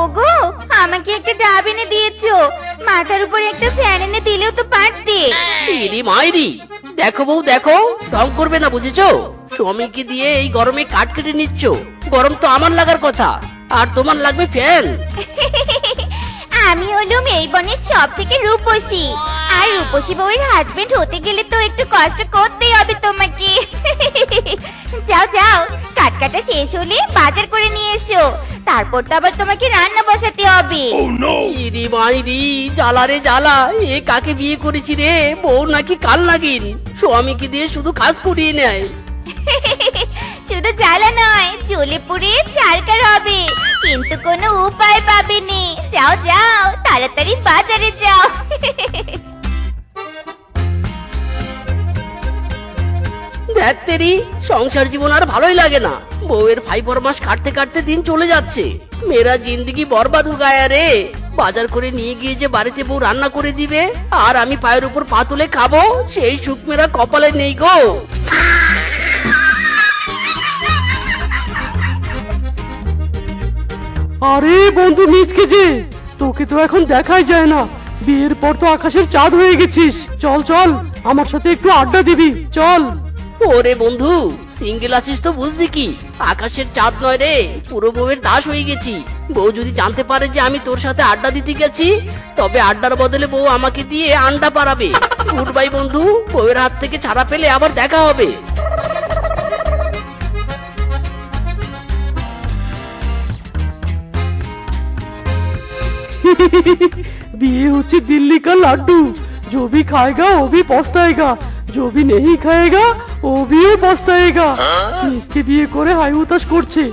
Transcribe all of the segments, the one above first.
ওগো, আমাকে একটা ডাব এনে দিয়েছো, মাথার উপর একটা ফ্যান এনে দিলেও তো পারতে। ইরি মাইরি, দেখো বউ দেখো, ঢং করবে না বুঝেছো? স্বামীকে দিয়ে এই গরমে কাঠ কেটে নিচ্ছ। গরম তো আমার লাগার কথা, আর তোমার লাগবে ফ্যান। আমি হলুম এই বনের সব থেকে রূপসী, আর রূপসী বউয়ের হাজবেন্ড হতে গেলে তো একটু কষ্ট করতেই হবে তোমাকে। যাও যাও, কাঠ কাটা শেষ হলে বাজার করে নিয়ে এসো, তারপর তো আবার তোমাকে রান্না বসাতে হবে। ইরি মাইরি, জ্বালা রে জ্বালা, এ কাকে বিয়ে করেছি রে? বউ নাকি কাল নাগিন, স্বামীকে দিয়ে শুধু কাজ করিয়ে নেয়। শুধু জ্বালা নয়, জ্বলে পুড়ে ছারকার হবে, কিন্তু কোনো উপায় পাবে নি। যাও যাও, তাড়াতাড়ি বাজারে যাও। ধ্যাত্তেরি, সংসার জীবন আর ভালোই লাগে না। বউয়ের ভাই ফরমাস কাটতে কাটতে দিন চলে যাচ্ছে। মেরা জিন্দেগি বরবাদ হো গায়া রে। বাজার করে নিয়ে গিয়ে যে বাড়িতে বউ রান্না করে দিবে, আর আমি পায়ের উপর পা তুলে খাবো, সেই সুখ মেরা কপালে নেই গো। আরে বন্ধু মিসকে যে, তোকে তো এখন দেখাই যায় না। বিয়ের পর তো আকাশের চাঁদ হয়ে গেছিস। চল চল, আমার সাথে একটু আড্ডা দিবি, চল। ওরে বন্ধু, সিঙ্গেল আছিস তো বুঝবি কি, আকাশের চাঁদ নয় রে, পুরো বউয়ের দাস হয়ে গেছি। বউ যদি জানতে পারে যে আমি তোর সাথে আড্ডা দিতে গেছি, তবে আড্ডার বদলে বউ আমাকে দিয়ে আন্ডা পারাবে। গুড বাই বন্ধু, বউয়ের হাত থেকে ছাড়া পেলে আবার দেখা হবে। বিয়ে হচ্ছে দিল্লি কা লাড্ডু, जो भी खाएगा वो भी पछताएगा, जो भी नहीं खाएगा ও বিয়ে পস্তায়েগা। মিসকে বিয়ে করে হাই উতাস করছে,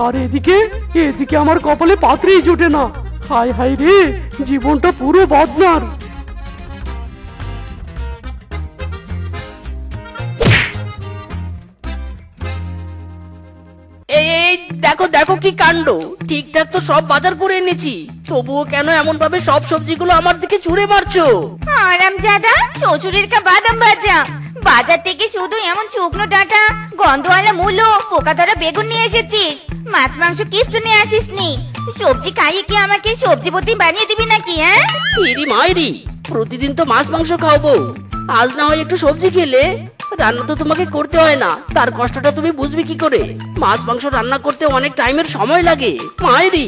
আর এদিকে এদিকে আমার কপালে পাত্রই জুটে না। হাই হাই রে, জীবনটা পুরো বদনার। এই দেখো দেখো কি কাণ্ড, ঠিকঠাক তো সব বাজার করে এনেছি, তবুও কেন এমন ভাবে সব সবজিগুলো আমার দিকে ছুঁড়ে মারছো? আরামজাদা, শ্বশুরের কা বাদাম ভাজা, বাজার থেকে শুধু এমন শুকনো ডাঁটা, গন্ধওয়ালা মূলো, পোকা ধরা বেগুন নিয়ে এসেছিস, মাছ মাংস কিচ্ছু নিয়ে আসিসনি। সবজি খাইয়ে কি আমাকে সবজিপতি বানিয়ে দিবি নাকি? হ্যাঁ ইরি মাইরি, প্রতিদিন তো মাছ মাংস খাওয়াবো, আজ না হয় একটু সবজি খেলে। রান্না তো তোমাকে করতে হয় না, তার কষ্টটা তুমি বুঝবে কি করে? মাছ মাংস রান্না করতে অনেক টাইমের সময় লাগে মাইরি।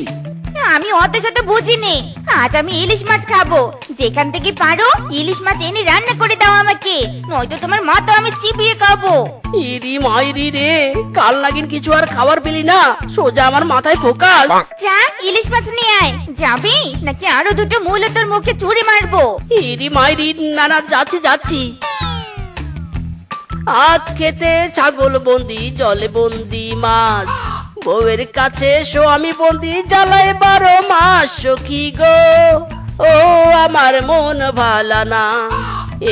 আমি অত শত বুঝিনি, আজ আমি ইলিশ মাছ খাবো। যেখান থেকে পারো ইলিশ মাছ এনে রান্না করে দাও আমাকে, নয়তো তোমার মাথা আমি চিবিয়ে খাবো। ইরি মাইরি রে, কাল নাগিন কিছু আর খাবার পেলি না, সোজা আমার মাথায় ফোকাস। যা, ইলিশ মাছ নিয়ে আয়। যাবি নাকি আরো দুটো মূলো তোর মুখে ছুঁড়ে মারবো? ইরি মাইরি, না না, যাচ্ছি যাচ্ছি। আখ খেতে ছাগল বন্দি, জলে বন্দি মাছ, বউয়ের কাছে স্বামী বন্দি, জ্বালায় 12 মাস। সখী গো, ও আমার মন ভালা না,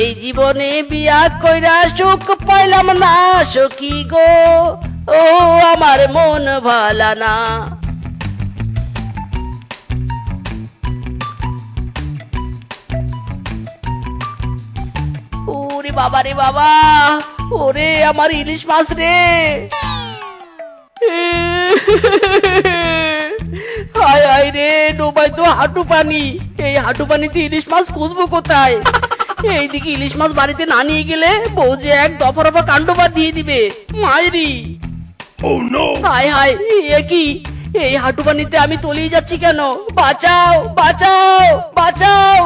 এই জীবনে বিয়া কইরা সুখ পাইলাম না। সখী গো, ও আমার মন ভালা না। ওরে বাবা রে বাবা, ওরে আমার ইলিশ মাছ রে। হায় হায় রে, ডোবাই তো হাঁটু পানি, এই হাঁটু পানিতে ইলিশ মাছ খুঁজবো কোথায়? এইদিকে ইলিশ মাছ বাড়িতে না নিয়ে গেলে বউ যে এক দফা রফা কাণ্ড দিয়ে দিবে মায়েরি। হায় হায়, এ কি, এই হাঁটু পানিতে আমি তলিয়ে যাচ্ছি কেন? বাঁচাও বাঁচাও বাঁচাও।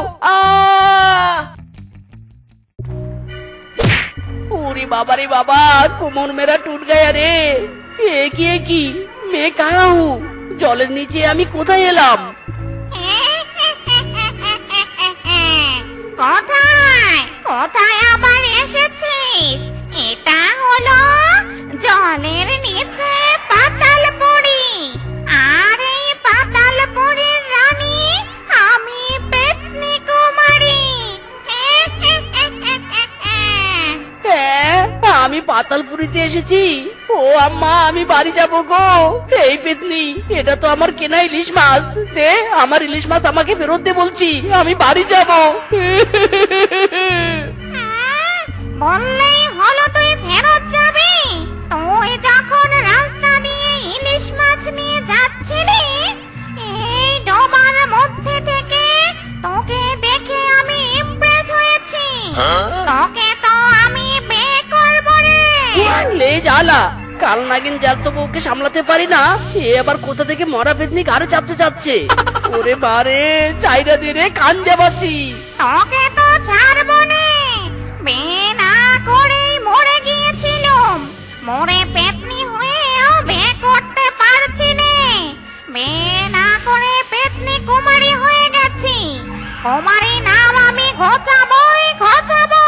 ওরে বাবা রে বাবা, কোমর মেরা টুট গায়া রে। এ কি, मैं कहाँ हूँ? জলের নিচে আমি কোথায় এলাম? কোথায় কোথায় আবার এসেছিস? এটা হলো জলের নিচে পাতালপুরি, আর এই পাতালপুরীর রানী আমি পেতনি কুমারী। হ্যাঁ, আমি পাতালপুরিতে এসেছি। ও আম্মা, আমি বাড়ি যাবো গো। এই পেতনি, এটা তো আমার কেনা ইলিশ মাছ, দে আমার ইলিশ মাছ আমাকে ফেরত দে বলছি, আমি বাড়ি যাবো। বললেই হলো তুই ফেরত যাবি? তুই যখন রাস্তা দিয়ে ইলিশ মাছ নিয়ে যাচ্ছিলি, এই তোকে তো আমি বিয়ে করব রে। লে জ্বালা, কাল নাগিন যার তো বউকে সামলাতে পারি না, এ আবার কোথা থেকে মরা পেতনি ঘাড়ে চাপতে যাচ্ছে। ওরে বারে, চাইরা দিয়ে কান দেবাচ্ছি। তোকে তো ছাড়বো না, বিয়ে না করেই মরে গিয়েছিলাম, মরে পেতনি হয়েও বিয়ে করতে পারছি না। বিয়ে না করে পেতনি কুমারী হয়ে গেছি, কুমারী নাম আমি ঘোচাবোই ঘোচাবো।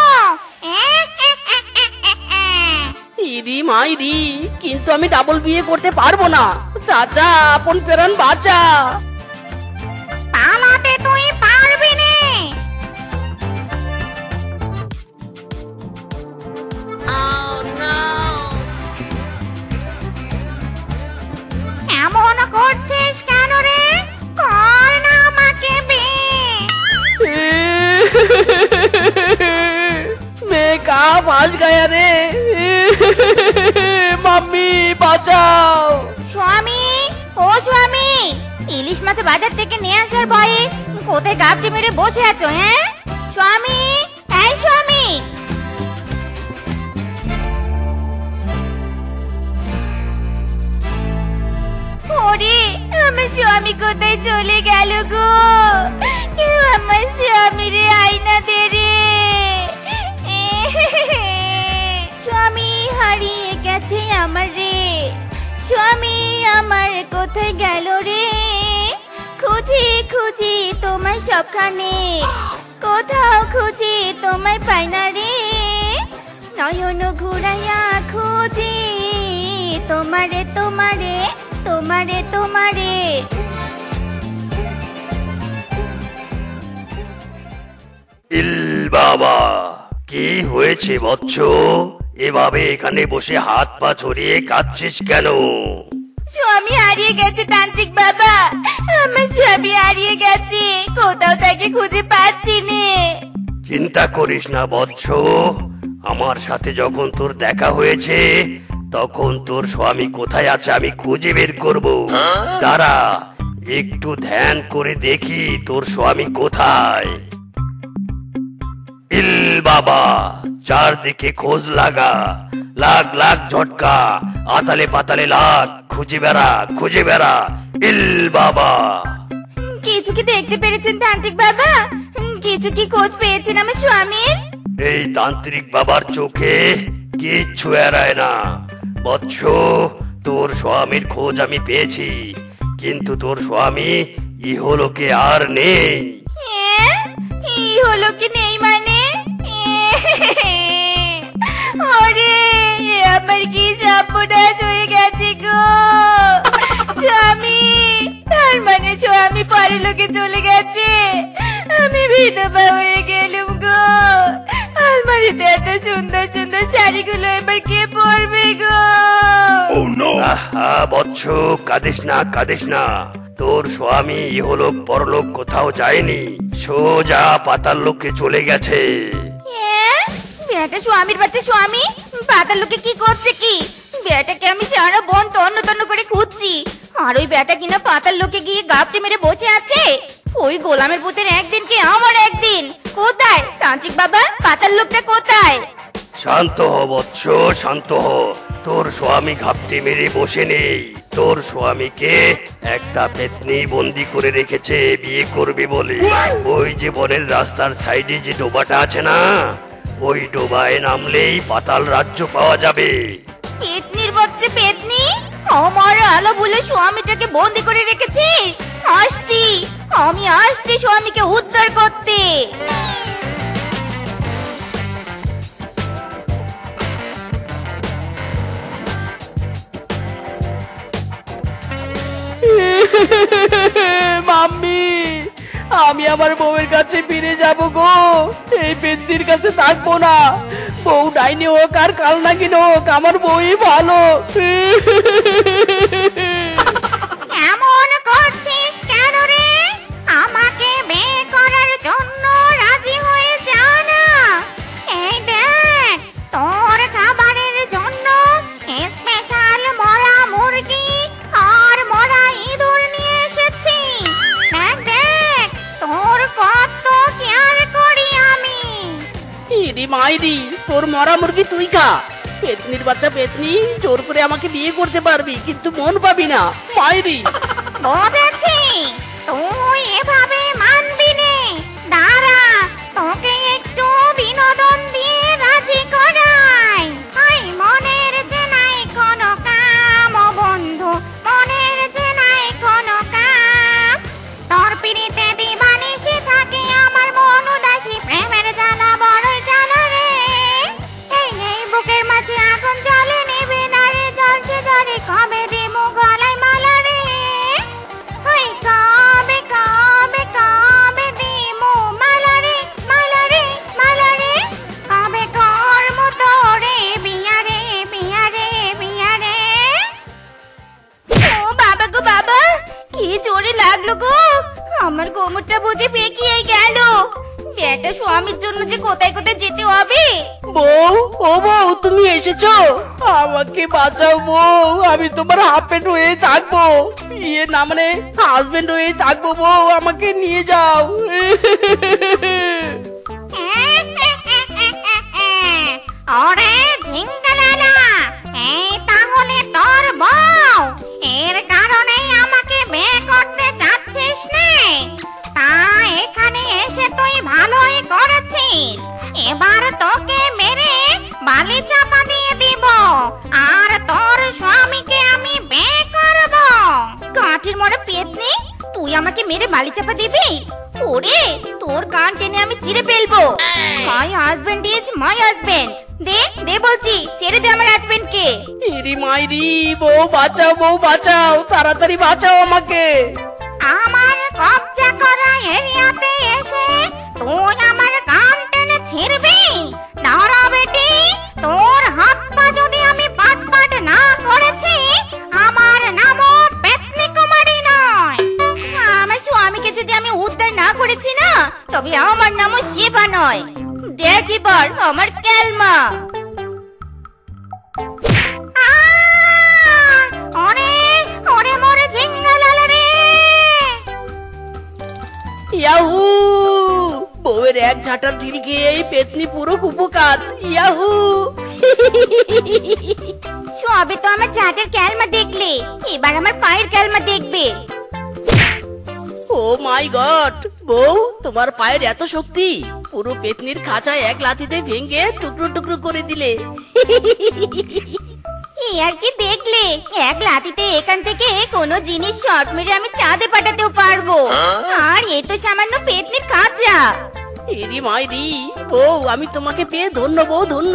ইরি মাইরি, কিন্তু আমি ডাবল বিয়ে করতে পারবো না। চাচা, আপন পেরান বাঁচা। পালাতে তুই পারবি না। এমন করছিস কেন রে? কর না আমাকে বিয়ে। मैं कहा फंस गया रे। मम्मी বাঁচাও। স্বামী, ও স্বামী, ইলিশ মাছ বাজার থেকে নিয়ে আসার ভয়ে কোথায় গাবটি মেরে বসে আছো? হ্যাঁ স্বামী, এই স্বামী। ওরে, আমার স্বামী কোথায় চলে গেল গো? কেউ আমার স্বামীরে আয়না দে রে। স্বামী হারিয়ে গেছে আমার রে, স্বামী আমার কোথায় গেল রে? খুঁজি খুঁজি তোমায় সবখানে, কোথাও খুঁজি তোমায় পাই না রে। নয়ন ঘুরাইয়া খুঁজি তোমারে তোমারে তোমারে তোমারে। ইল বাবা, কি হয়েছে বৎস? এভাবে এখানে বসে হাত পা ছড়িয়ে কাঁদছিস কেন? স্বামী হারিয়ে গেছে তান্ত্রিক বাবা, আমার স্বামী হারিয়ে গেছে, কোথাও তাকে খুঁজে পাচ্ছি না। চিন্তা করিস না বৎস, আমার সাথে যখন তোর দেখা হয়েছে তখন তোর স্বামী কোথায় আছে আমি খুঁজে বের করব। দাঁড়া, একটু ধ্যান করে দেখি তোর স্বামী কোথায়। ইল বাবা, চারদিকে খোঁজ লাগা, লাগ লাগ ঝটকা, আতালে পাতালে লাগ, খুঁজে বেড়া খুঁজে বেড়া। ইল বাবা, কিছু কি দেখতে পেরেছেন তান্ত্রিক বাবা? কিছু কি খোঁজ পেয়েছেন আমার স্বামীর? এই তান্ত্রিক বাবার চোখে কিচ্ছু এড়ায় না বৎস। তোর স্বামীর খোঁজ আমি পেয়েছি, কিন্তু তোর স্বামী ইহলোকে আর নেই। এই হলো কি নেই মানে? ওরে, আমার কি সর্বনাশ হয়ে গেছে গো। স্বামী, তার মানে স্বামী পরলোকে চলে গেছে, আমি বিধবা হয়ে গেলুম গো। আলমারিতে এত সুন্দর সুন্দর শাড়িগুলো এবার কে পরবে গো? আহা বৎস, কাঁদিস না কাঁদিস না, তোর স্বামী ইহলোক পরলোক কোথাও যায়নি, সোজা পাতাল লোকে চলে গেছে। বেটা স্বামীর বাচ্চা স্বামী পাতাল লোকে কি করছে কি? বেটাকে আমি সারা বন তন্ন তন্ন করে খুঁজছি, আর ওই বেটা কিনা পাতাল লোকে গিয়ে গাপটি মেরে বসে আছে। ওই গোলামের পুতের একদিন কি আমার একদিন। কোথায় তান্ত্রিক বাবা, পাতাল লোকটা কোথায়? শান্ত হ বৎস, শান্ত হ। তোর স্বামী ঘাপটি মেরে বসে নেই, তোর স্বামীকে একটা পেতনি বন্দি করে রেখেছে বিয়ে করবে বলে। ওই যে বনের রাস্তার সাইডে যে ডোবাটা আছে না, ওই ডোবায় নামলেই পাতাল রাজ্য পাওয়া যাবে। পেতনির বাচ্চা পেতনি, আমার আলো বলে স্বামীটাকে বন্দি করে রেখেছিস? আসছি, আমি আসছি স্বামীকে উদ্ধার করতে। মাম্মি, আমি আমার বউয়ের কাছে ফিরে যাব গো। এই পেতনির কাছে থাকবো না। বউ ডাইনি হোক আর কাল নাগিন হোক, আমার বউই ভালো। এমন করছিস কেন রে? আমাকে বিয়ে করার জন্য রাজি হয়ে যা না। এই দেখ, তোর খাবারের জন্য স্পেশাল মরা মুরগি আর মরা ইঁদুর নিয়ে এসেছি। দেখ দেখ, তোর কত কেয়ার করি আমি। মাইরি, তোর মরা মুরগি তুই খা। পেতনির বাচ্চা পেতনি, জোর করে আমাকে বিয়ে করতে পারবি কিন্তু মন পাবি না মাইরি। বলেছি তুই এভাবে মানবি নে। দাঁড়া, তোকে একটু বিনোদন দিয়ে রাজি করাই। হাই মনের যে নাই কোনো কাম, ও বন্ধু মনের যে নাই কোনো কাম। তোর পিড়িতে দিবানিশি থাকে আমার মন উদাসী, প্রেমের জ্বালা বড়ই জ্বালা রে। এই নেই বুকের মাঝে আগুন জ্বলে নেবে না রে, জ্বলছে জ্বরে কবে দেবো গলায় মালা রে। ওই কবে কবে কবে দিমু মালা রে, মালা রে, মালা রে। কবে করমু তোরে বিয়া রে, বিয়া রে, বিয়া রে। ও বাবা গো বাবা, কি জোরে লাগলো গো। আমার কোমরটা বুঝে বেঁকিয়ে গেল। বেটা স্বামীর জন্য যে কোথায় কোথায় যেতে হবে। বউ, ও বউ তুমি এসেছো, আমাকে বাঁচাও বউ। আমি তোমার হাফেন্ড হয়ে থাকবো, ইয়ে না মানে হাজবেন্ড হয়ে থাকবো বউ, আমাকে নিয়ে যাও। ওরে ঝিঙ্গালালা, এই তাহলে তোর বউ। এর কারণেই আমাকে বিয়ে করতে চাচ্ছিস না? তা এখানে এসে তুই ভালোই করেছিস। এবার তোকে মেরে বালি চাপা দিয়ে দিব, আর তোর স্বামীকে আমি বিয়ে করব। কাঠের মরা পেতনি, তুই আমাকে মেরে বালি চাপা দিবি? ওরে তোর কান টেনে আমি চিড়ে ফেলবো। My husband is my husband. দে দে বলছি, ছেড়ে দে আমার হাজবেন্ডকে। ইরি মাইরি, বউ বাঁচাও, বউ বাঁচাও, তাড়াতাড়ি বাঁচাও আমাকে। আমার কবজা করা এরিয়াতে এসে তুই আমার কান টেনে ছিড়বি? দাঁড়া বেটি, তোর হাত পা যদি আমি পাট পাট না করেছি, আমার নামও পেতনি কুমারী নয়। আমার স্বামীকে যদি আমি উদ্ধার না করেছি না, তবে আমার নামও শিবা নয়। দেখ এবার আমার ক্যালমা। ওরে ওরে মরে ঝিঙ্গালালা রে। ইয়াহু, বউয়ের এক ঝাঁটার ঢিল খেয়ে পেতনি পুরো কুপোকাত। ইয়াহু। সবে তো আমার চাটের ক্যালমা দেখলে, এবার আমার পায়ের ক্যালমা দেখবে। ও মাই গড, বউ তোমার পায়ের এত শক্তি, পুরো পেতনির খাঁচায় এক লাথিতে ভেঙে টুকরো টুকরো করে দিলে। এই আর কি দেখলে, এক লাঠিতে এখান থেকে কোনো জিনিস শর্ট মেরে আমি চাঁদে পাঠাতেও পারবো। আর এ তো সামান্য পেতনির খাঁচা। এরি মাইরি, বউ আমি তোমাকে পেয়ে ধন্য বউ, ধন্য।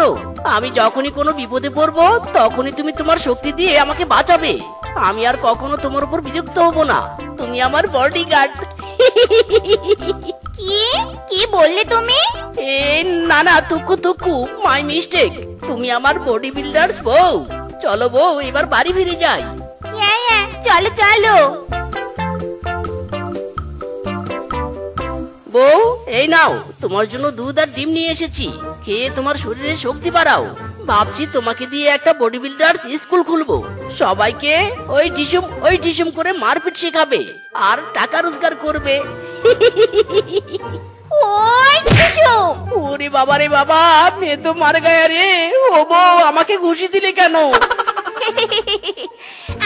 আমি যখনই কোনো বিপদে পড়বো তখনই তুমি তোমার শক্তি দিয়ে আমাকে বাঁচাবে। আমি আর কখনো তোমার উপর বিরক্ত হব না, তুমি আমার বডিগার্ড। কি কি বললে তুমি? এ না না, তুকু তুকু, মাই মিস্টেক। তুমি আমার বডি বিল্ডার্স বউ। চলো বউ, এবার বাড়ি ফিরে যাই। চলো চলো। বউ এই নাও, তোমার জন্য দুধ আর ডিম নিয়ে এসেছি, খেয়ে তোমার শরীরে শক্তি বাড়াও। ভাবছি তোমাকে দিয়ে একটা বডি বিল্ডার্স স্কুল খুলবো, সবাইকে ওই ডিসুম করে মারপিট শেখাবে আর টাকা রোজগার করবে। ওই শিশু, ওরে বাবা রে বাবা, মেয়ে তো মার গায়া রে। ও বউ আমাকে ঘুষি দিলে কেন?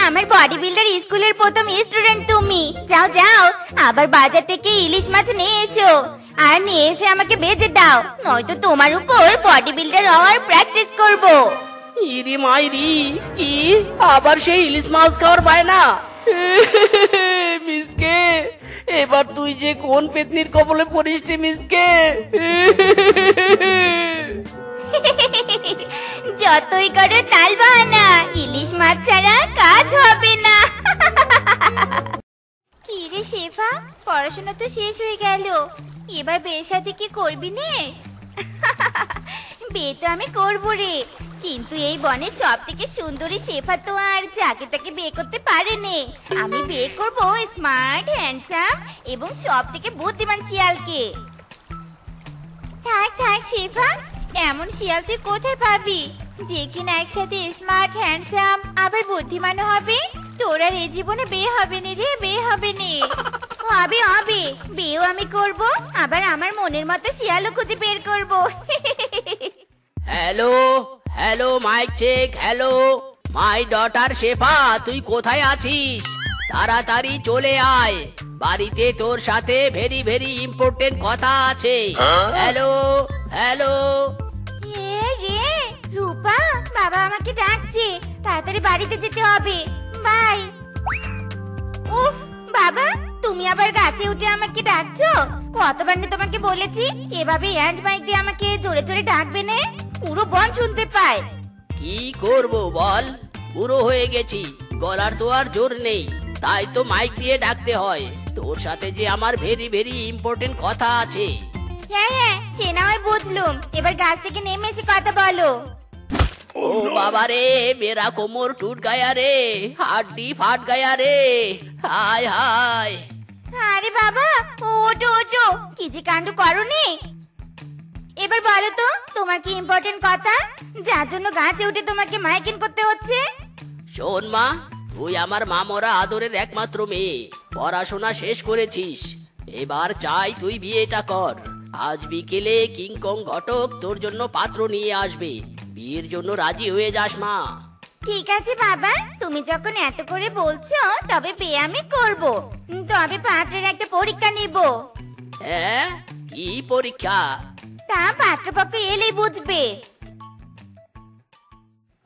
আমার বডি বিল্ডার স্কুলের প্রথম স্টুডেন্ট তুমি। যাও যাও, আবার বাজার থেকে ইলিশ মাছ নিয়ে এসো, আর নিয়ে এসে আমাকে ভেজে দাও, নয়তো তোমার উপর বডি বিল্ডার হওয়ার প্র্যাকটিস করব। ইরি মাইরি, কি আবার সেই ইলিশ মাছ খাওয়ার বায়না? মিসকে, এবার তুই যে কোন পেতনির কবলে পড়িস রে মিসকে। যতই করো তাল বাহানা, ইলিশ মাছ ছাড়া কাজ হবে না। কি রে শেফা, পড়াশোনা তো শেষ হয়ে গেল, এবার বিয়ের সাথে কি করবি নে? বিয়ে তো আমি করবো রে, কিন্তু এই বনের সব থেকে সুন্দরী শেফা তো আর যাকে তাকে বিয়ে করতে পারে নে। আমি বিয়ে করবো স্মার্ট, হ্যান্ডসাম এবং সব থেকে বুদ্ধিমান শিয়ালকে। থাক থাক শেফা, এমন শিয়াল তুই কোথায় পাবি যে কিনা একসাথে স্মার্ট, হ্যান্ডসাম আবার বুদ্ধিমান হবে? তোর আর এই জীবনে বিয়ে হবে নি রে, বিয়ে হবে নি। হবে হবে, বিয়েও আমি করব, আবার আমার মনের মতো শিয়ালও খুঁজে বের করব। Hello hello, mic check. Hello, my daughter Shefa, তুই কোথায় আছিস? তাড়াতাড়ি চলে আয়, বাড়িতে তোর সাথে ভেরি ভেরি ইম্পর্টেন্ট কথা আছে। Hello hello. এ রে রূপা, বাবা আমাকে ডাকছে, তাড়াতাড়ি বাড়িতে যেতে হবে। বাই। উফ বাবা, তুমি আবার গাছে উঠে আমাকে ডাকছো? কতবার না তোমাকে বলেছি এভাবে হ্যান্ড মাইক দিয়ে আমাকে জোরে জোরে ডাকবে না, পুরো বন শুনতে পায়। কি করব বল, বুড়ো হয়ে গেছি, গলার তো আর জোর নেই, তাই তো মাইক দিয়ে ডাকতে হয়। তোর সাথে যে আমার ভেরি ভেরি ইম্পর্টেন্ট কথা আছে। হ্যাঁ হ্যাঁ, সে না হয় বুঝলুম, এবার গাছ থেকে নেমে এসে কথা বলো। ओ बाबा रे, मेरा कोमर टूट गया रे, हड्डी फाट गया रे, हाय हाय। আরে বাবা, ওটো ওটো, কি যে কাণ্ড করনি। এবার বলো তো, তোমার কি ইম্পর্টেন্ট কথা যার জন্য গাছে উঠে তোমাকে মাইকিং করতে হচ্ছে? শোন মা, তুই আমার মামরা আদরের একমাত্র মেয়ে, পড়াশোনা শেষ করেছিস, এবার চাই তুই বিয়েটা কর। আজ বিকেলে কিংকং ঘটক তোর জন্য পাত্র নিয়ে আসবে, বিয়ের জন্য রাজি হয়ে যাস মা। ঠিক আছে বাবা, তুমি যখন এত করে বলছো তবে বিয়ে আমি করব, তবে পাত্রের একটা পরীক্ষা নিব। হ্যাঁ, কি পরীক্ষা? তা পাত্রপক্ষ এলেই বুঝবে।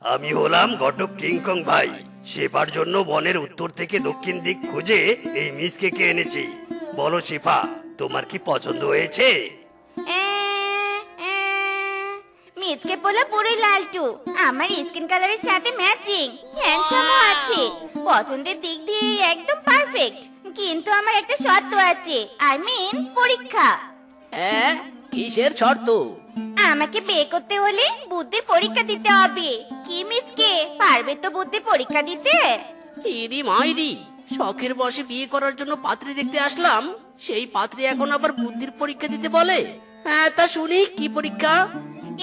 আমি হলাম ঘটক কিংকং ভাই, শেফার জন্য বনের উত্তর থেকে দক্ষিণ দিক খুঁজে এই মিসকে এনেছি। বলো শেফা, তোমার কি পছন্দ হয়েছে? মিচকে পোলা পুরোই লালটু, আমার স্কিন কালারের সাথে ম্যাচিং, হ্যান্ডসামও আছে, পছন্দের দিক দিয়ে একদম পারফেক্ট। কিন্তু আমার একটা শর্ত আছে, আই মিন পরীক্ষা। হ্যাঁ, কিসের শর্ত? আমাকে বিয়ে করতে হলে বুদ্ধির পরীক্ষা দিতে হবে। কি মিচকে, পারবে তো বুদ্ধির পরীক্ষা দিতে? ইরি মাইরি, শখের বসে বিয়ে করার জন্য পাত্রী দেখতে আসলাম, সেই পাত্রী এখন আবার বুদ্ধির পরীক্ষা দিতে বলে? হ্যাঁ, তা শুনি কি পরীক্ষা?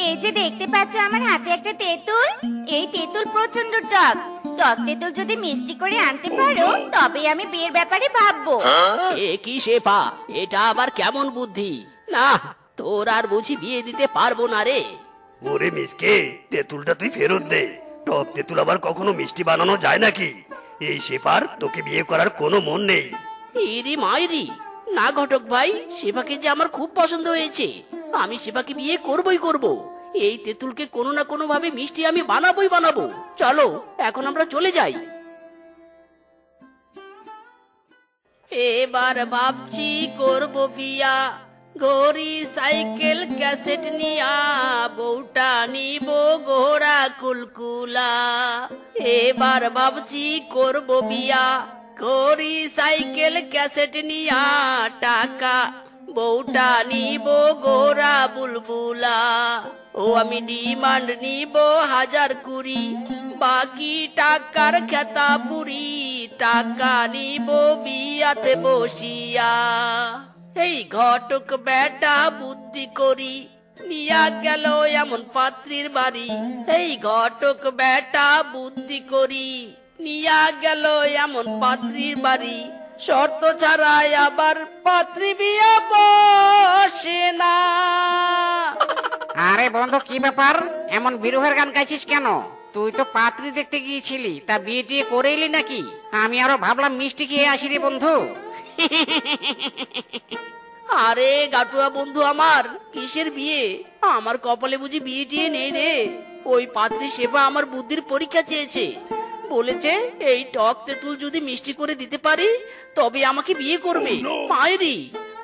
এই যে দেখতে পাচ্ছ আমার হাতে একটা তেঁতুল, এই তেঁতুল প্রচন্ড টক, টক তেঁতুল যদি মিষ্টি করে আনতে পারো তবে আমি বিয়ের ব্যাপারে ভাববো। এ কি শেফা, এটা আবার কেমন বুদ্ধি? না, তোর আর বুঝি বিয়ে দিতে পারবো না রে। ওরে মিসকে, তেঁতুলটা তুই ফেরত দে, টক তেঁতুল আবার কখনো মিষ্টি বানানো যায় নাকি? এই শেফার তোকে বিয়ে করার কোনো মন নেই। ইরি মাইরি, না ঘটক ভাই, শেফাকে যে আমার খুব পছন্দ হয়েছে, আমি শেফাকে বিয়ে করবই করব। এই তেঁতুলকে কোনো না কোনো ভাবে মিষ্টি আমি বানাবোই বানাবো। চলো এখন আমরা চলে যাই। এবার ভাবছি করব বিয়া, ঘড়ি সাইকেল ক্যাসেট নিয়া, বউটা নিব ঘোড়া কুলকুলা। এবার ভাবছি করব বিয়া, ঘড়ি সাইকেল ক্যাসেট নিয়া, টাকা বউটা নিব গোরা বুলবুলা। ও আমি ডিমান্ড নিব 1020, বাকি টাকার খেতা পুরি, টাকা নিব বিয়াতে বসিয়া। এই ঘটক বেটা বুদ্ধি করি, নিয়া গেল এমন পাত্রীর বাড়ি। এই ঘটক বেটা বুদ্ধি করি, নিয়া গেল এমন পাত্রীর বাড়ি, শর্ত ছাড়াই আবার পাত্রী বিয়া বসে না। আরে বন্ধু, কি ব্যাপার? এমন বিরহের গান গাইছিস কেন? তুই তো পাত্রী দেখতে গিয়েছিলি, তা বিয়ে টিয়ে করে এলি নাকি? আমি আরো ভাবলাম মিষ্টি খেয়ে আসি রে বন্ধু। আরে গাটুয়া বন্ধু আমার, কিসের বিয়ে? আমার কপালে বুঝি বিয়ে টিয়ে নেই রে। ওই পাত্রী শেফা আমার বুদ্ধির পরীক্ষা চেয়েছে, বলেছে এই টক তেঁতুল যদি মিষ্টি করে দিতে পারি তবে আমাকে বিয়ে করবে। মায়েরি,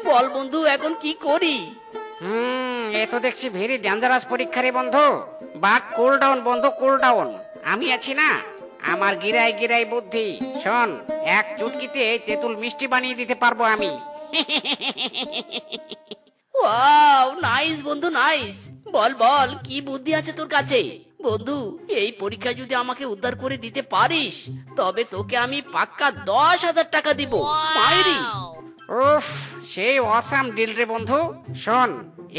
বল বন্ধু এখন কি করি? এ তো দেখছি ভেরি ডেঞ্জারাস পরীক্ষা রে বন্ধু। বাট কুল ডাউন বন্ধু, কুল ডাউন, আমি আছি না, আমার গিরাই গিরাই বুদ্ধি। শোন, এক চুটকিতে এই তেঁতুল মিষ্টি বানিয়ে দিতে পারবো আমি। ওয়াও, নাইস বন্ধু নাইস। বল বল, কি বুদ্ধি আছে তোর কাছে? বন্ধু, এই পরীক্ষা যদি আমাকে উদ্ধার করে দিতে পারিস তবে তোকে আমি পাক্কা 10,000 টাকা দিব। মায়েরি, উফ, সেই অসাম ডিল রে বন্ধু। শোন,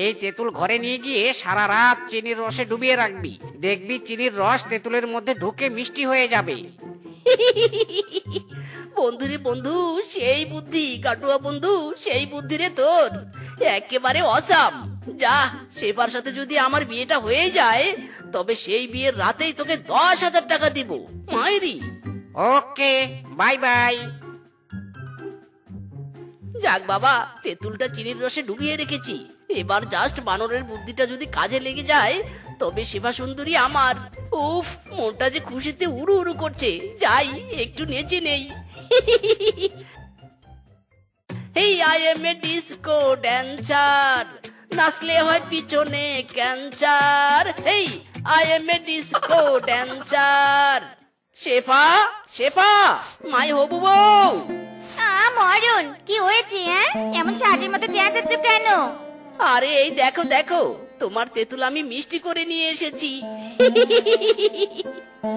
এই তেঁতুল ঘরে নিয়ে গিয়ে সারা রাত চিনির রসে ডুবিয়ে রাখবি, দেখবি চিনির রস তেঁতুলের মধ্যে ঢুকে মিষ্টি হয়ে যাবে। বন্ধুরে বন্ধু, সেই বুদ্ধি, কাটুয়া বন্ধু, সেই বুদ্ধি রে তোর, একেবারে অসাম। যা, শেফার সাথে যদি আমার বিয়েটা হয়ে যায় তবে সেই বিয়ের রাতেই তোকে 10,000 টাকা দিব মাইরি। ওকে, বাই বাই। যাক বাবা, তেঁতুলটা চিনির রসে ডুবিয়ে রেখেছি, এবার জাস্ট বানরের বুদ্ধিটা যদি কাজে লেগে যায় তবে শেফা সুন্দরী আমার। উফ, মনটা যে খুশিতে উড়ু উড়ু করছে, যাই একটু নেচে নেই। Hey I am a disco dancer, নাচলে হয় পিছনে cancer. Hey I am a disco dancer. Shefa, Shefa, my হবু বউ। মরণ, কি হয়েছে? এমন শাড়ির মতো চেঁচাচ্ছ কেন? আরে এই দেখো দেখো, তোমার তেঁতুল আমি মিষ্টি করে নিয়ে এসেছি।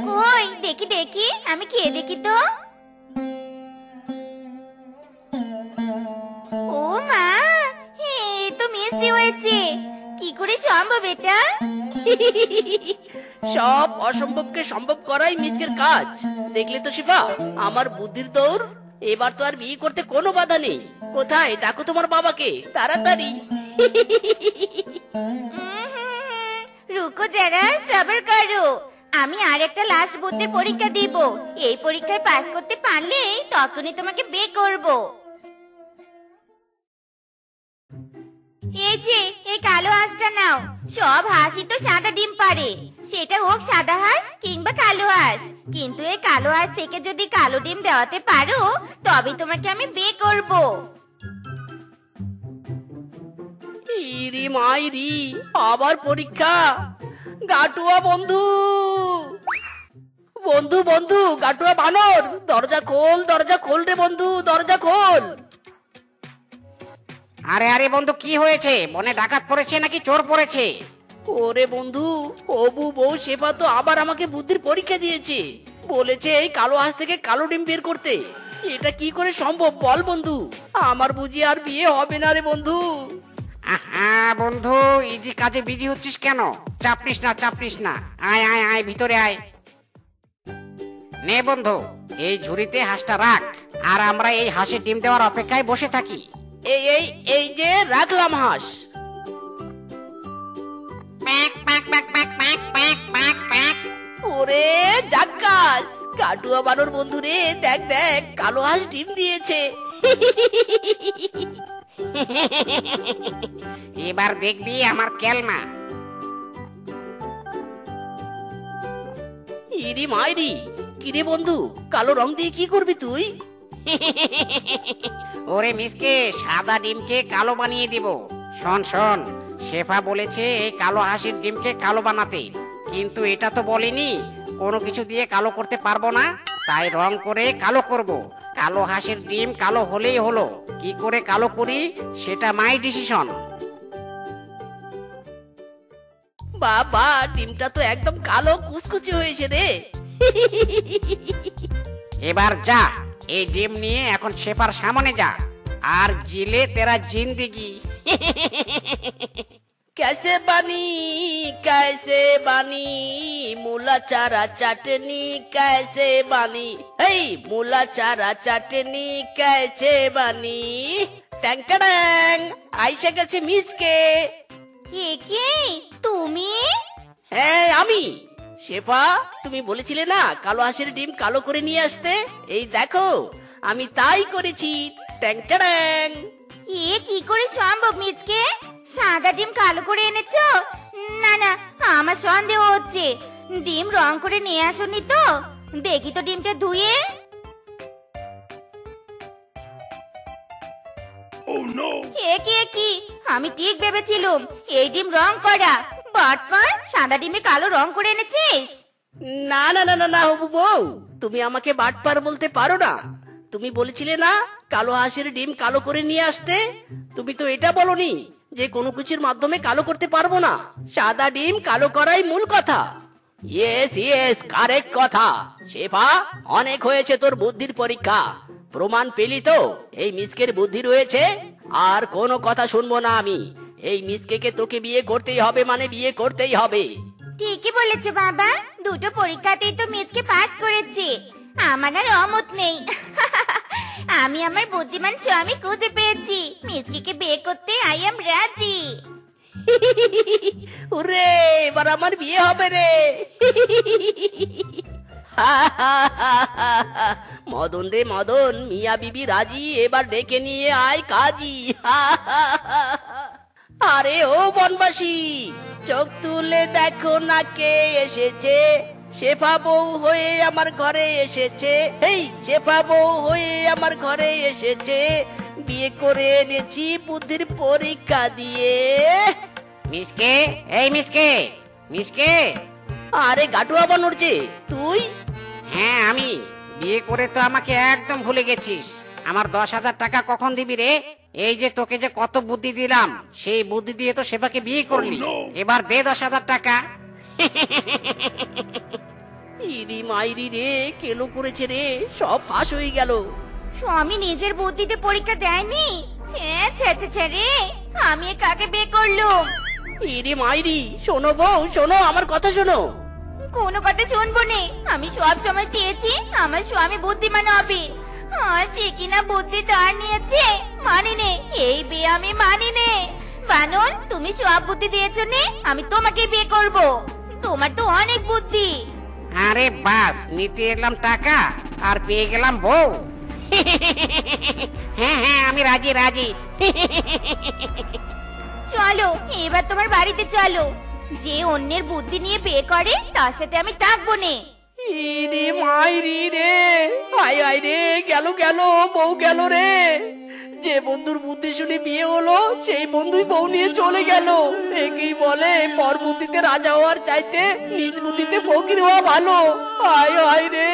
কই দেখি দেখি, আমি খেয়ে দেখি তো। ও মা, এই তো মিষ্টি হয়েছে। কি করে সম্ভব এটা? সব অসম্ভবকে সম্ভব করাই মিচকের কাজ। দেখলে তো শিফা, আমার বুদ্ধির দৌড়। এবার তো আর বিয়ে করতে কোনো বাধা নেই। কোথায়, ডাকো তোমার বাবাকে তাড়াতাড়ি। রুকো যারা, সবর করো। আমি আর একটা লাস্ট বুদ্ধির পরীক্ষা দিব। এই পরীক্ষায় পাস করতে পারলে তখনই তোমাকে বিয়ে করব। এই যে এই কালো হাঁসটা নাও। সব হাঁসই তো সাদা ডিম পারে, সেটা হোক সাদা হাঁস কিংবা কালো হাঁস। কিন্তু এই কালো হাঁস থেকে যদি কালো ডিম দেওয়াতে পারো তবে তোমাকে আমি বিয়ে করব। ইরি মাইরি, আবার পরীক্ষা। গাটুয়া বন্ধু, বন্ধু বন্ধু, গাটুয়া বানর, দরজা খোল, দরজা খোল রে বন্ধু, দরজা খোল। আরে আরে বন্ধু, কি হয়েছে? বনে ডাকাত পড়েছে নাকি চোর পড়েছে? ওরে বন্ধু, হবু বউ শেফা তো আবার আমাকে বুদ্ধির পরীক্ষা দিয়েছে। বলেছে এই কালো হাঁস থেকে কালো ডিম বের করতে। এটা কি করে সম্ভব বল বন্ধু? আমার বুঝি আর বিয়ে হবে না রে বন্ধু। আহা বন্ধু, ইজি কাজে বিজি হচ্ছিস কেন? চাপ নিস না, চাপ নিস না। আয় আয় আয়, ভিতরে আয়। নে বন্ধু, এই ঝুড়িতে হাঁসটা রাখ, আর আমরা এই হাঁসের ডিম দেওয়ার অপেক্ষায় বসে থাকি। এই এই এই যে রাখলাম হাঁস। Pack pack pack pack pack pack pack pack. ওরে জাক্কাস, কাটুয়া বানর বন্ধু রে, দেখ দেখ, কালো হাঁস ডিম দিয়েছে। এবার দেখবি আমার কেলমা। ইরি মাইরি, কিরে বন্ধু, কালো রং দিয়ে কি করবি তুই? ওরে মিসকে, সাদা ডিমকে কালো বানিয়ে দিব। শোন শোন, শেফা বলেছে এই কালো হাঁসের ডিমকে কালো বানাতে, কিন্তু এটা তো বলেনি কোনো কিছু দিয়ে কালো করতে পারবো না, তাই রং করে কালো করব। কালো হাঁসের ডিম কালো হলেই হলো, কি করে কালো করি সেটা মাই ডিসিশন। বাবা, ডিমটা তো একদম কালো কুচকুচে হয়েছে রে। এবার যা, এই ডিম নিয়ে এখন শেফার সামনে যা, আর জিলে তেরা জিন্দেগি। कैसे बनी, कैसे बनी मूला चारा चटनी, कैसे बनी, हे मूला चारा चटनी कैसे बनी। ট্যাং ট্যাং, আইসা গেছে মিসকে। একে তুমি? হ্যাঁ আমি। শেফা, তুমি বলেছিলে না কালো হাঁসের ডিম কালো করে নিয়ে আসতে, এই দেখো আমি তাই করেছি। ট্যাং ট্যাং। এ কি করে সম্ভব মিচকে? সাদা ডিম কালো করে এনেছো? না না, আমার সন্দেহ হচ্ছে। ডিম রং করে নিয়ে আসোনি তো? দেখি তো ডিমটা ধুয়ে। কি আমি ঠিক ভেবেছিলাম এই ডিম রং করা। বাটপার, সাদা ডিমে কালো রং করে এনেছিস? না না না না না হবু বউ, তুমি আমাকে বাটপার বলতে পারো না। তুমি বলেছিলে না কালো হাঁসের ডিম কালো করে নিয়ে আসতে, তুমি তো এটা বলনি যে কোনো কিছুর মাধ্যমে কালো করতে পারবো না। সাদা ডিম কালো করাই মূল কথা। ইয়েস ইয়েস, কারেক্ট কথা। শেফা, অনেক হয়েছে তোর বুদ্ধির পরীক্ষা। প্রমাণ পেলি তো এই মিসকের বুদ্ধি রয়েছে। আর কোনো কথা শুনবো না আমি। এই মিসকেকে তোকে বিয়ে করতেই হবে, মানে বিয়ে করতেই হবে। ঠিকই বলেছে বাবা, দুটো পরীক্ষাতেই তো মিচকে পাস করেছে। আমার আর অমত নেই। আমি আমার বুদ্ধিমান স্বামী খুঁজে পেয়েছি। মিচকে বিয়ে করতে আই এম রাজি। ওরে এবার আমার বিয়ে হবে রে। মদন রে মদন, মিয়া বিবি রাজি, এবার ডেকে নিয়ে আয় কাজী। আরে ও বনবাসী, চোখ তুলে দেখো না কে এসেছে। শেফা বউ হয়ে আমার ঘরে এসেছে। এই শেফা বউ হয়ে আমার ঘরে এসেছে, বিয়ে করে এনেছি বুদ্ধির পরীক্ষা দিয়ে। মিসকে, এই মিসকে, মিসকে। আরে গাটুয়া বানরছে তুই? হ্যাঁ আমি। বিয়ে করে তো আমাকে একদম ভুলে গেছিস। আমার 10,000 টাকা কখন দিবি রে? এই যে তোকে যে কত বুদ্ধি দিলাম, সেই বুদ্ধি দিয়ে তো সেবাকে বিয়ে করলি। এবার দে 10,000 টাকা। ইরি মাইরি রে, কেলো করেছে রে, সব ফাঁস হয়ে গেল। স্বামী নিজের বুদ্ধিতে পরীক্ষা দেয়নি। ছে ছে ছে ছে রে, আমি এ কাকে বিয়ে করলুম? ইরি মাইরি, শোনো বউ শোনো, আমার কথা শোনো। কোনো কথা শুনবো নে। আমি সব সময় চেয়েছি আমার স্বামী বুদ্ধিমান হবে, আর সে কিনা বুদ্ধি তার নিয়েছে। মানি নে, এই বিয়ে আমি মানি নে। বানর, তুমি সব বুদ্ধি দিয়েছো নে, আমি তোমাকে বিয়ে করব। তোমার তো অনেক বুদ্ধি। আরে বাস, নিতে এলাম টাকা আর পেয়ে গেলাম বউ। হ্যাঁ হ্যাঁ আমি রাজি রাজি। চলো এবার তোমার বাড়িতে চলো। যে অন্যের বুদ্ধি নিয়ে বিয়ে করে তার সাথে আমি থাকবো নে। ইরি মাইরি রে, আয় আয় রে, গেল গেল, বউ গেল রে। যে বন্ধুর বুদ্ধি শুনে বিয়ে হলো, সেই বন্ধুই বউ নিয়ে চলে গেল। একেই বলে পর বুদ্ধিতে রাজা হওয়ার চাইতে নিজ বুদ্ধিতে ফকির হওয়া ভালো। আয় আয় রে।